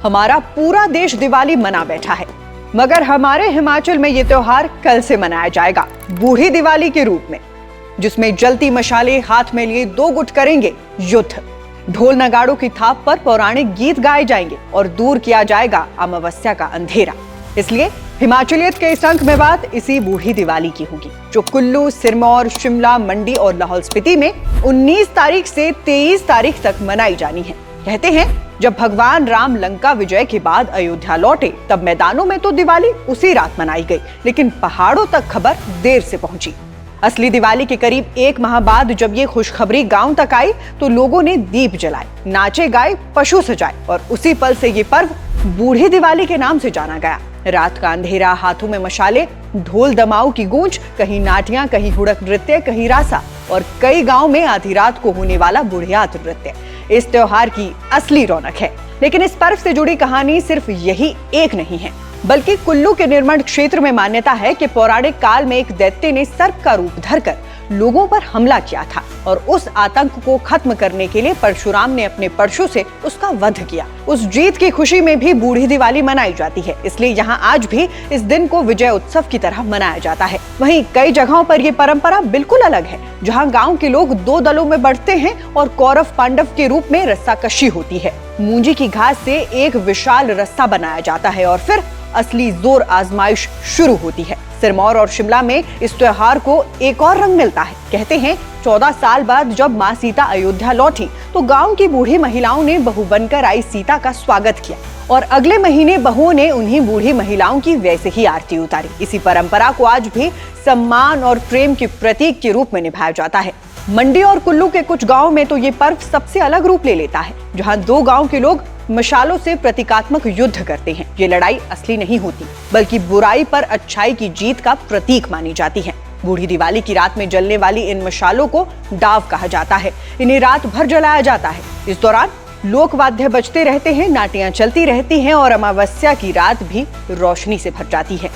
हमारा पूरा देश दिवाली मना बैठा है, मगर हमारे हिमाचल में ये त्योहार कल से मनाया जाएगा बूढ़ी दिवाली के रूप में, जिसमें जलती मशाले हाथ में लिए दो गुट करेंगे युद्ध। ढोल नगाड़ों की थाप पर पौराणिक गीत गाए जाएंगे और दूर किया जाएगा अमावस्या का अंधेरा। इसलिए हिमाचलियत के इस अंक में बात इसी बूढ़ी दिवाली की होगी, जो कुल्लू, सिरमौर, शिमला, मंडी और लाहौल स्पीति में 19 तारीख से 23 तारीख तक मनाई जानी है। कहते हैं जब भगवान राम लंका विजय के बाद अयोध्या लौटे तब मैदानों में तो दिवाली उसी रात मनाई गई, लेकिन पहाड़ों तक खबर देर से पहुंची। असली दिवाली के करीब 1 माह बाद जब ये खुशखबरी गांव तक आई तो लोगों ने दीप जलाए, नाचे गाए, पशु सजाए और उसी पल से ये पर्व बूढ़ी दिवाली के नाम से जाना गया। रात का अंधेरा, हाथों में मशाले, ढोल दमाऊ की गूंज, कहीं नाटियां, कहीं हुड़क नृत्य, कहीं रासा और कई गांव में आधी रात को होने वाला बुढ़ियात नृत्य इस त्योहार की असली रौनक है। लेकिन इस पर्व से जुड़ी कहानी सिर्फ यही एक नहीं है, बल्कि कुल्लू के निर्मंड क्षेत्र में मान्यता है कि पौराणिक काल में एक दैत्य ने सर्प का रूप धरकर लोगों पर हमला किया था और उस आतंक को खत्म करने के लिए परशुराम ने अपने परशु से उसका वध किया। उस जीत की खुशी में भी बूढ़ी दिवाली मनाई जाती है, इसलिए यहाँ आज भी इस दिन को विजय उत्सव की तरह मनाया जाता है। वहीं कई जगहों पर ये परंपरा बिल्कुल अलग है, जहाँ गाँव के लोग 2 दलों में बढ़ते हैं और कौरव पांडव के रूप में रस्साकशी होती है। मूंजी की घास से एक विशाल रस्सा बनाया जाता है और फिर असली जोर आजमाइश शुरू होती है। सिरमौर और शिमला में इस त्योहार को एक और रंग मिलता है। कहते हैं 14 साल बाद जब माँ सीता अयोध्या लौटी तो गांव की बूढ़ी महिलाओं ने बहू बनकर आई सीता का स्वागत किया और अगले महीने बहुओं ने उन्हीं बूढ़ी महिलाओं की वैसे ही आरती उतारी। इसी परंपरा को आज भी सम्मान और प्रेम के प्रतीक के रूप में निभाया जाता है। मंडी और कुल्लू के कुछ गाँव में तो ये पर्व सबसे अलग रूप ले लेता है, जहाँ 2 गाँव के लोग मशालों से प्रतीकात्मक युद्ध करते हैं। ये लड़ाई असली नहीं होती, बल्कि बुराई पर अच्छाई की जीत का प्रतीक मानी जाती है। बूढ़ी दिवाली की रात में जलने वाली इन मशालों को डाव कहा जाता है। इन्हें रात भर जलाया जाता है। इस दौरान लोक वाद्य बजते रहते हैं, नाटियां चलती रहती हैं और अमावस्या की रात भी रोशनी से भर जाती है।